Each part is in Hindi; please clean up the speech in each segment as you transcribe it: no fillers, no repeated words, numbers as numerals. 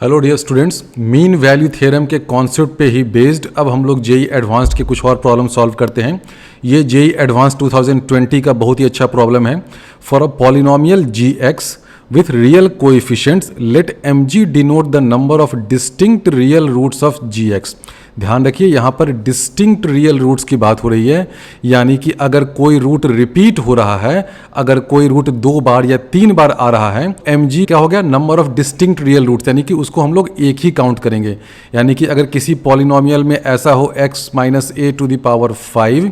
Hello dear students, mean value theorem के कॉन्सेप्ट पे ही बेस्ड अब हम लोग जेई एडवांस्ड के कुछ और प्रॉब्लम सॉल्व करते हैं। ये जेई एडवांस्ड 2020 का बहुत ही अच्छा प्रॉब्लम है। For a polynomial G X with real coefficients let mg denote the number of distinct real roots of gx। ध्यान रखिए यहाँ पर डिस्टिंक्ट रियल रूट्स की बात हो रही है, यानी कि अगर कोई रूट रिपीट हो रहा है, अगर कोई रूट 2 बार या 3 बार आ रहा है, mg क्या हो गया, number of distinct real roots, यानी कि उसको हम लोग एक ही काउंट करेंगे। यानी कि अगर किसी पॉलिनोमियल में ऐसा हो x minus a to the power 5,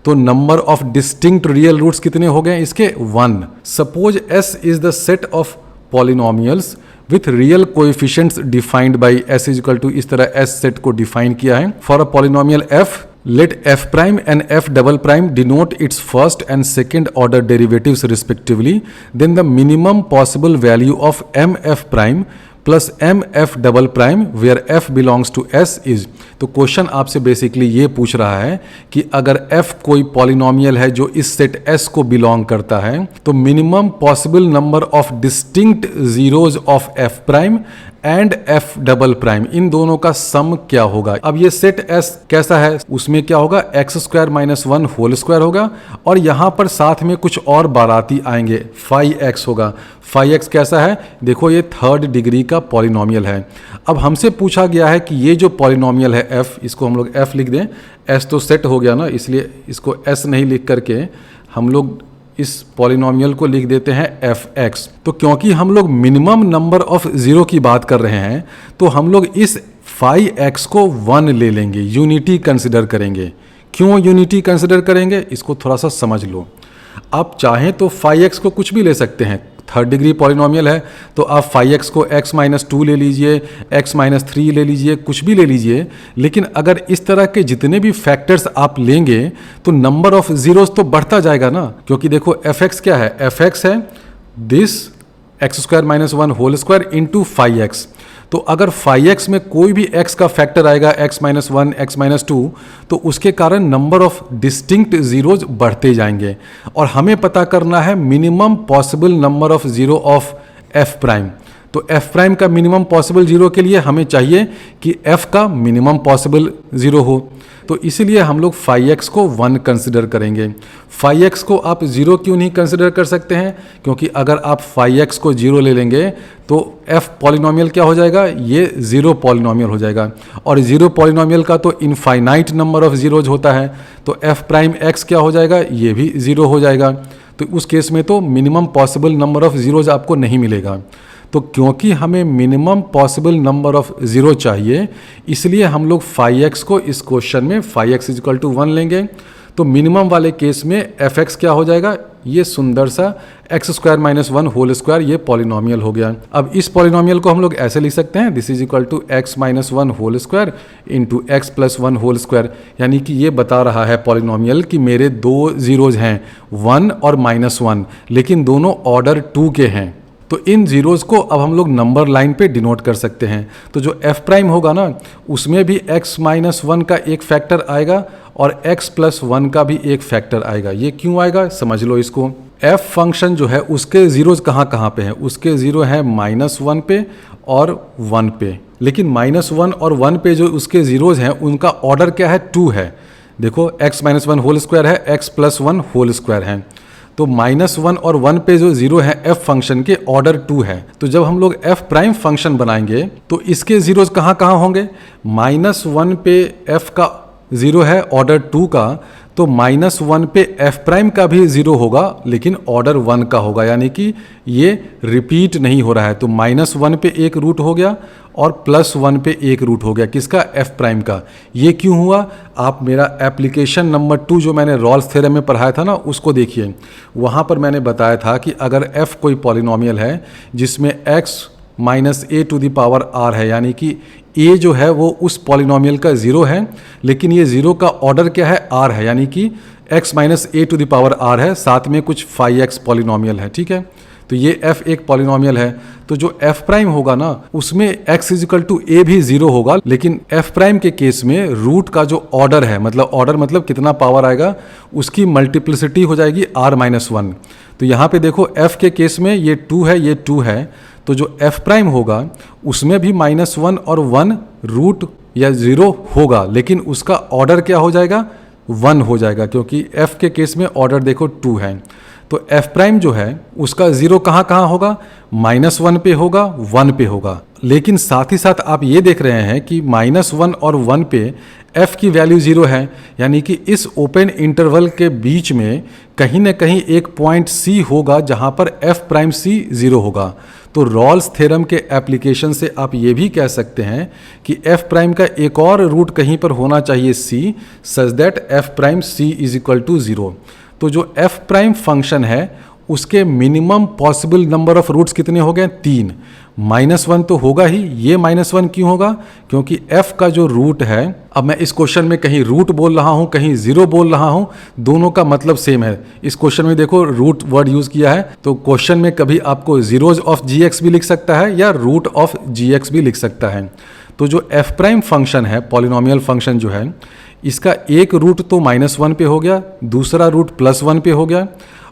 तो number of distinct real roots कितने हो गए इसके, 1। Suppose S is the set of polynomials with real coefficients defined by S is equal to, इस तरह S सेट को डिफाइन किया है। For a polynomial f let f prime and f double prime denote its first and second order derivatives respectively, then the minimum possible value of mf prime plus M F double prime where F belongs to S is. तो क्वेश्चन आपसे बेसिकली ये पूछ रहा है कि अगर एफ कोई पॉलिनोमियल है जो इस सेट एस को बिलोंग करता है, तो minimum possible number of distinct zeros of f prime and f double prime, इन दोनों का सम क्या होगा। अब ये सेट एस कैसा है, उसमें क्या होगा, X square minus 1 whole square होगा, और यहां पर साथ में कुछ और बाराती आएंगे, 5x होगा। 5x कैसा है, देखो ये 3rd डिग्री का पॉलिनोमियल है। अब हमसे पूछा गया है कि ये जो पॉलिनोमियल है f, इसको हम लोग f लिख दें, s तो सेट हो गया ना, इसलिए इसको s नहीं लिख करके हम लोग इस पॉलिनोमियल को लिख देते हैं fx। तो क्योंकि हम लोग मिनिमम नंबर ऑफ जीरो की बात कर रहे हैं, तो हम लोग इस 5x को 1 ले लेंगे, यूनिटी कंसिडर करेंगे। क्यों यूनिटी कंसिडर करेंगे, इसको थोड़ा सा समझ लो। आप चाहें तो 5x को कुछ भी ले सकते हैं, 3rd डिग्री पॉलिनोमियल है, तो आप 5x को x माइनस 2 ले लीजिए, x माइनस 3 ले लीजिए, कुछ भी ले लीजिए। लेकिन अगर इस तरह के जितने भी फैक्टर्स आप लेंगे तो नंबर ऑफ जीरोस तो बढ़ता जाएगा ना, क्योंकि देखो fx क्या है, fx है this X square minus 1 whole square into 5x। तो अगर 5x में कोई भी x का फैक्टर आएगा, x माइनस 1, x माइनस 2, तो उसके कारण नंबर ऑफ डिस्टिंक्ट जीरोज बढ़ते जाएंगे। और हमें पता करना है minimum possible number of zero of f prime. तो f प्राइम का मिनिमम पॉसिबल जीरो के लिए हमें चाहिए कि f का मिनिमम पॉसिबल जीरो हो, तो इसीलिए हम लोग 5x को 1 कंसिडर करेंगे। 5x को आप 0 क्यों नहीं कंसिडर कर सकते हैं, क्योंकि अगर आप 5x को 0 ले लेंगे तो f पॉलिनोमियल क्या हो जाएगा, ये 0 पॉलिनोमियल हो जाएगा, और 0 पॉलिनोमियल का तो इनफाइनाइट नंबर ऑफ जीरोज होता है, तो f प्राइम x क्या हो जाएगा, ये भी 0 हो जाएगा। तो उस केस में तो minimum possible number of zeros आपको नहीं मिलेगा। तो क्योंकि हमें minimum possible number of zero चाहिए, इसलिए हम लोग 5x को इस क्वेश्चन में 5x इज इक्वल टू 1 लेंगे। तो मिनिमम वाले केस में fx क्या हो जाएगा, ये सुंदर सा X square minus 1 whole square, ये पॉलिनोमियल हो गया। अब इस पॉलिनोमियल को हम लोग ऐसे लिख सकते हैं, this is equal to X minus 1 whole square into X plus 1 whole square. यानी कि ये बता रहा है पॉलिनोमियल कि मेरे 2 जीरोज हैं, 1 और माइनस 1, लेकिन दोनों ऑर्डर 2 के हैं। तो इन जीरोज़ को अब हम लोग नंबर लाइन पे डिनोट कर सकते हैं। तो जो f प्राइम होगा ना, उसमें भी x माइनस 1 का एक फैक्टर आएगा और x प्लस 1 का भी एक फैक्टर आएगा। ये क्यों आएगा, समझ लो इसको। f फंक्शन जो है उसके जीरोज़ कहाँ कहाँ पे हैं, उसके जीरो है माइनस 1 पे और 1 पे, लेकिन माइनस 1 और 1 पे जो उसके जीरोज़ हैं उनका ऑर्डर क्या है, 2 है। देखो x माइनस 1 होल स्क्वायर है, x प्लस 1 होल स्क्वायर है, तो माइनस 1 और 1 पे जो जीरो है f फंक्शन के ऑर्डर 2 है। तो जब हम लोग f प्राइम फंक्शन बनाएंगे तो इसके जीरोज कहाँ कहाँ होंगे, माइनस 1 पे f का जीरो है ऑर्डर 2 का, तो माइनस 1 पे f प्राइम का भी जीरो होगा लेकिन ऑर्डर 1 का होगा, यानी कि ये रिपीट नहीं हो रहा है। तो माइनस 1 पे एक रूट हो गया और प्लस 1 पे एक रूट हो गया, किसका, f प्राइम का। ये क्यों हुआ, आप मेरा एप्लीकेशन नंबर 2 जो मैंने रॉल्स थ्योरम में पढ़ाया था ना, उसको देखिए। वहाँ पर मैंने बताया था कि अगर f कोई पॉलिनोमियल है जिसमें x minus a to the power r है, यानी कि a जो है वो उस पॉलिनोमियल का जीरो है, लेकिन ये जीरो का ऑर्डर क्या है, r है, यानी कि x minus a to the power r है, साथ में कुछ 5x पॉलिनोमियल है, ठीक है। तो ये f एक पॉलिनोमियल है, तो जो f प्राइम होगा ना उसमें x is equal to a भी जीरो होगा, लेकिन f प्राइम के केस में रूट का जो ऑर्डर है, मतलब ऑर्डर मतलब कितना पावर आएगा, उसकी मल्टीप्लिसिटी हो जाएगी r माइनस 1। तो यहाँ पे देखो f के केस में ये 2 है, ये 2 है, तो जो f प्राइम होगा उसमें भी -1 और 1 रूट या 0 होगा, लेकिन उसका ऑर्डर क्या हो जाएगा, 1 हो जाएगा, क्योंकि f के केस में ऑर्डर देखो 2 है। तो f प्राइम जो है उसका 0 कहाँ कहाँ होगा, -1 पे होगा, 1 पे होगा। लेकिन साथ ही साथ आप ये देख रहे हैं कि -1 और 1 पे f की वैल्यू 0 है, यानी कि इस ओपन इंटरवल के बीच में कहीं ना कहीं एक पॉइंट c होगा जहाँ पर f प्राइम c 0 होगा। तो रॉल्स थ्योरम के एप्लीकेशन से आप ये भी कह सकते हैं कि f प्राइम का एक और रूट कहीं पर होना चाहिए c, such that f prime c is equal to 0। तो जो f प्राइम फंक्शन है उसके minimum possible number of roots कितने हो गए, 3। -1 तो होगा ही, ये -1 क्यों होगा, क्योंकि f का जो रूट है, अब मैं इस क्वेश्चन में कहीं रूट बोल रहा हूँ कहीं 0 बोल रहा हूँ, दोनों का मतलब सेम है। इस क्वेश्चन में देखो रूट वर्ड यूज किया है, तो क्वेश्चन में कभी आपको जीरोज ऑफ gx भी लिख सकता है या रूट ऑफ gx भी लिख सकता है। तो जो f प्राइम फंक्शन है, पॉलिनोमियल फंक्शन जो है, इसका एक रूट तो -1 पे हो गया, दूसरा रूट +1 पे हो गया,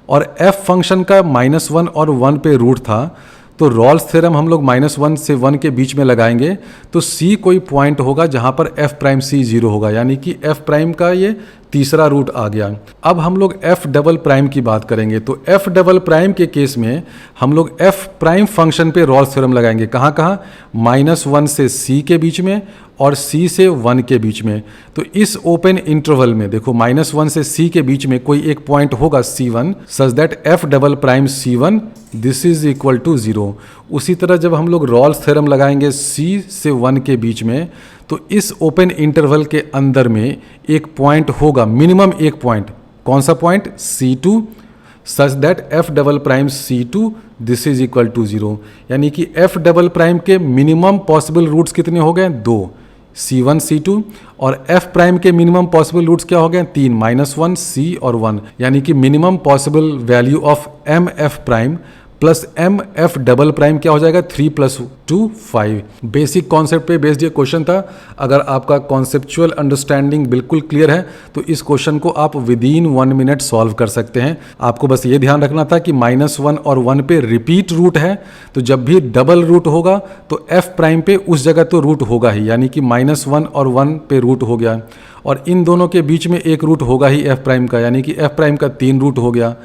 और f फंक्शन का -1 और 1 पे रूट था। तो रॉल्स थ्योरम हम लोग -1 से 1 के बीच में लगाएंगे तो c कोई पॉइंट होगा जहां पर f प्राइम c 0 होगा, यानी कि f प्राइम का ये तीसरा रूट आ गया। अब हम लोग f डबल प्राइम की बात करेंगे, तो f डबल प्राइम के केस में हम लोग f प्राइम फंक्शन पे रॉल्स थ्योरम लगाएंगे। कहाँ कहाँ, -1 से c के बीच में और c से 1 के बीच में। तो इस ओपन इंटरवल में देखो -1 से c के बीच में कोई एक पॉइंट होगा c1, such that f double prime c1 this is equal to 0। उसी तरह जब हम लोग रॉल्स थ्योरम लगाएंगे c से 1 के बीच में, तो इस ओपन इंटरवल के अंदर में एक पॉइंट होगा, मिनिमम एक पॉइंट। कौन सा point, c2, such that f double prime c2 this is equal to 0। यानी कि f डबल प्राइम के मिनिमम पॉसिबल रूट्स कितने हो गए, 2, c1 c2, और f प्राइम के मिनिमम पॉसिबल रूट्स क्या हो गए, 3, -1 c और 1, यानी कि minimum possible value of m f prime plus m f double prime क्या हो जाएगा, 3 + 2 5। बेसिक कॉन्सेप्ट पे बेस्ड ये क्वेश्चन था। अगर आपका कॉन्सेप्चुअल अंडरस्टैंडिंग बिल्कुल क्लियर है तो इस क्वेश्चन को आप विदिन 1 मिनट सॉल्व कर सकते हैं। आपको बस ये ध्यान रखना था कि -1 और 1 पे रिपीट रूट है, तो जब भी डबल रूट होगा तो f प्राइम पे उस जगह तो रूट होगा ही, यानी कि -1 और 1 पे रूट हो गया, और इन दोनों के बीच में एक रूट होगा ही f प्राइम का, यानी कि f प्राइम का 3 रूट हो गया।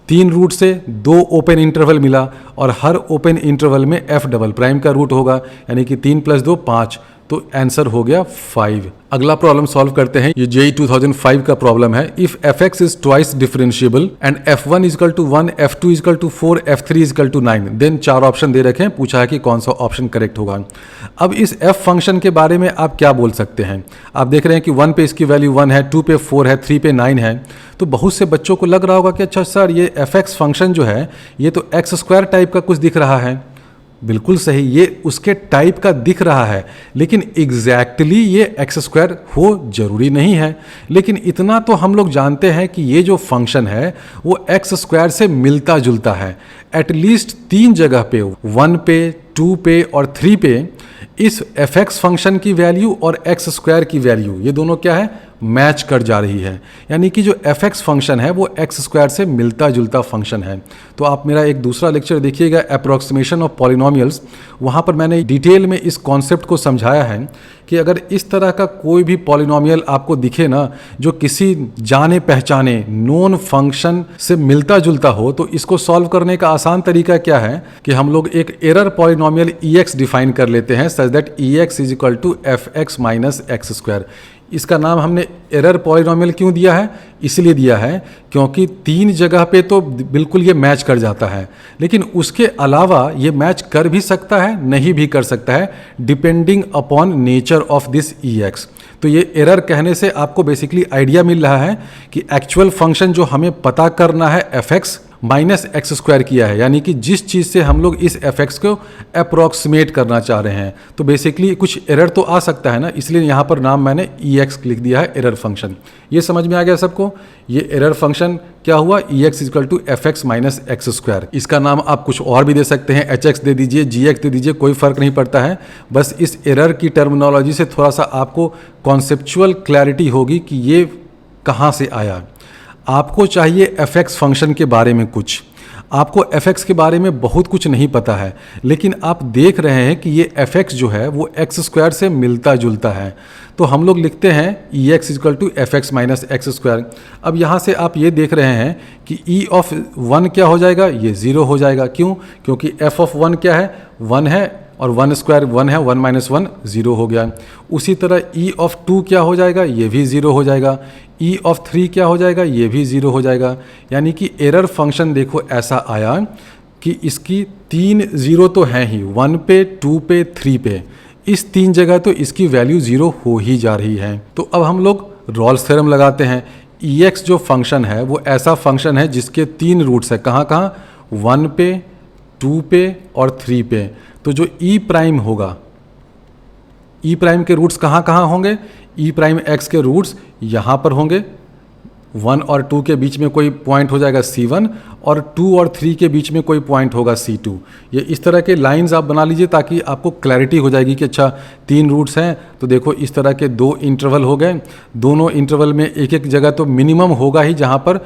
3 रूट से 2 ओपन इंटरवल मिला, और हर ओपन इंटरवल में f डबल प्राइम का रूट होगा, यानी कि 3 + 2 5, तो आंसर हो गया 5। अगला प्रॉब्लम सॉल्व करते हैं। ये JEE 2005 का प्रॉब्लम है। If fx is twice differentiable and f1 is equal to 1, f2 is equal to 4, f3 is equal to 9, then 4 option दे रखे हैं, पूछा है कि कौन सा ऑप्शन करेक्ट होगा। अब इस f फंक्शन के बारे में आप क्या बोल सकते हैं। आप देख रहे हैं कि 1 पे इसकी वैल्यू 1 है, 2 पे 4 है, 3 पे 9 है। तो बहुत से बच्चों को लग रहा होगा कि अच्छा सर ये fx फंक्शन जो है ये तो x² टाइप का कुछ दिख रहा है। बिल्कुल सही, ये उसके टाइप का दिख रहा है, लेकिन एग्जैक्टली ये x² हो जरूरी नहीं है। लेकिन इतना तो हम लोग जानते हैं कि ये जो फंक्शन है वो x² से मिलता जुलता है। एटलीस्ट 3 जगह पे, 1 पे, 2 पे और 3 पे इस fx फंक्शन की वैल्यू और x² की वैल्यू, ये दोनों क्या है, मैच कर जा रही है। यानी कि जो fx फंक्शन है वो x² से मिलता जुलता फंक्शन है। तो आप मेरा एक दूसरा लेक्चर देखिएगा, अप्रॉक्सीमेशन ऑफ पॉलिनोमियल्स, वहाँ पर मैंने डिटेल में इस कॉन्सेप्ट को समझाया है कि अगर इस तरह का कोई भी पॉलिनोमियल आपको दिखे ना जो किसी जाने पहचाने नोन फंक्शन से मिलता जुलता हो, तो इसको सॉल्व करने का आसान तरीका क्या है कि हम लोग एक एरर पॉलिनोमियल ex डिफाइन कर लेते हैं, such that ex is equal to fx minus x²। इसका नाम हमने एरर पॉलिनोमियल क्यों दिया है, इसलिए दिया है क्योंकि 3 जगह पे तो बिल्कुल ये मैच कर जाता है, लेकिन उसके अलावा ये मैच कर भी सकता है, नहीं भी कर सकता है, depending upon nature of this ex। तो ये एरर कहने से आपको बेसिकली आइडिया मिल रहा है कि एक्चुअल फंक्शन जो हमें पता करना है fx माइनस x² किया है, यानी कि जिस चीज़ से हम लोग इस fx को अप्रॉक्सीमेट करना चाह रहे हैं। तो बेसिकली कुछ एरर तो आ सकता है ना, इसलिए यहाँ पर नाम मैंने ex लिख दिया है, एरर फंक्शन। ये समझ में आ गया सबको। ये एरर फंक्शन क्या हुआ, ex equal to fx minus x²। इसका नाम आप कुछ और भी दे सकते हैं, hx दे दीजिए, gx दे दीजिए, कोई फर्क नहीं पड़ता है। बस इस एरर की टर्मिनोलॉजी से थोड़ा सा आपको कॉन्सेप्चुअल क्लैरिटी होगी कि ये कहाँ से आया। आपको चाहिए fx फंक्शन के बारे में कुछ, आपको fx के बारे में बहुत कुछ नहीं पता है, लेकिन आप देख रहे हैं कि ये fx जो है वो x स्क्वायर से मिलता जुलता है, तो हम लोग लिखते हैं ex equal to F X minus X square. अब यहाँ से आप ये देख रहे हैं कि e ऑफ 1 क्या हो जाएगा, ये 0 हो जाएगा। क्यों? क्योंकि f ऑफ 1 क्या है, 1 है, और 1 स्क्वायर 1 है, 1 माइनस 1 0 हो गया। उसी तरह e ऑफ 2 क्या हो जाएगा, ये भी 0 हो जाएगा। e ऑफ 3 क्या हो जाएगा, ये भी 0 हो जाएगा। यानी कि एरर फंक्शन देखो ऐसा आया कि इसकी 3 0 तो हैं ही, 1 पे, 2 पे, 3 पे, इस 3 जगह तो इसकी वैल्यू 0 हो ही जा रही है। तो अब हम लोग रॉल्स थ्योरम लगाते हैं। ex जो फंक्शन है वो ऐसा फंक्शन है जिसके 3 रूट्स है, कहाँ कहाँ, 1 पे, 2 पे और 3 पे। तो जो e प्राइम होगा, e प्राइम के रूट्स कहाँ कहाँ होंगे, e प्राइम x के रूट्स यहाँ पर होंगे, 1 और 2 के बीच में कोई पॉइंट हो जाएगा C1, और 2 और 3 के बीच में कोई पॉइंट होगा C2। ये इस तरह के लाइंस आप बना लीजिए ताकि आपको क्लैरिटी हो जाएगी कि अच्छा 3 रूट्स हैं, तो देखो इस तरह के 2 इंटरवल हो गए, दोनों इंटरवल में एक एक जगह तो मिनिमम होगा ही जहाँ पर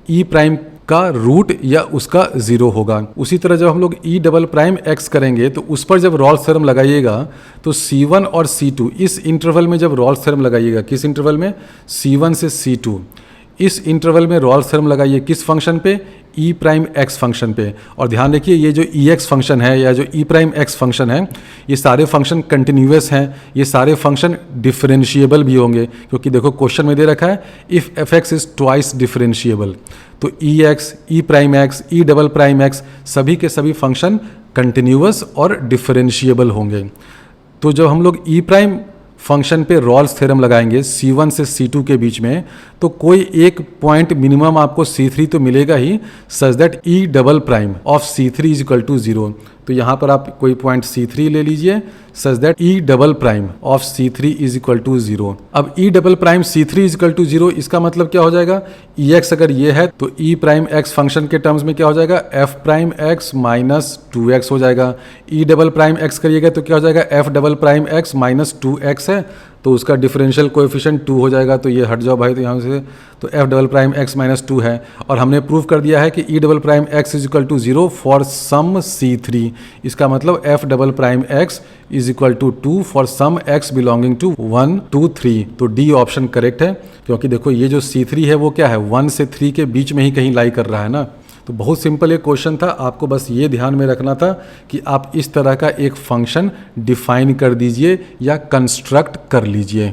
e प्राइम का रूट या उसका 0 होगा। उसी तरह जब हम लोग e डबल प्राइम x करेंगे तो उस पर जब रॉल्स थ्योरम लगाइएगा तो C1 और C2 इस इंटरवल में जब रॉल्स थ्योरम लगाइएगा, किस इंटरवल में, C1 से C2, इस इंटरवल में रॉल्स थ्योरम लगाइए किस फंक्शन पे, e प्राइम x फंक्शन पे। और ध्यान रखिए ये जो ex फंक्शन है या जो e प्राइम x फंक्शन है, ये सारे फंक्शन कंटिन्यूअस हैं, ये सारे फंक्शन डिफरेंशिएबल भी होंगे, क्योंकि देखो क्वेश्चन में दे रखा है if fx is twice differentiable. तो ex, e prime x, e double prime x सभी के सभी फंक्शन कंटिन्यूअस और डिफरेंशिएबल होंगे। तो जब हम लोग e प्राइम फंक्शन पे रॉल्स थ्योरम लगाएंगे C1 से C2 के बीच में, तो कोई एक पॉइंट मिनिमम आपको C3 तो मिलेगा ही, such that e double prime of C3 is equal to 0। तो यहाँ पर आप कोई पॉइंट C3 ले लीजिए, such that e double prime of C3 is equal to 0। अब e double prime C3 is equal to 0, इसका मतलब क्या हो जाएगा, ex अगर ये है तो e प्राइम x फंक्शन के टर्म्स में क्या हो जाएगा, f prime x minus 2x हो जाएगा। e डबल प्राइम x करिएगा तो क्या हो जाएगा, f double prime x minus 2x है, तो उसका डिफरेंशियल कोएफिशिएंट 2 हो जाएगा। तो ये हट जाओ भाई, तो यहाँ से तो f double prime x minus 2 है। और हमने प्रूव कर दिया है कि e double prime x is equal to 0 for some C3। इसका मतलब f double prime x is equal to 2 for some x belonging to 1 2 3। तो डी ऑप्शन करेक्ट है, क्योंकि देखो ये जो C3 है वो क्या है, 1 से 3 के बीच में ही कहीं लाई कर रहा है ना। तो बहुत सिंपल ये क्वेश्चन था, आपको बस ये ध्यान में रखना था कि आप इस तरह का एक फंक्शन डिफाइन कर दीजिए या कंस्ट्रक्ट कर लीजिए।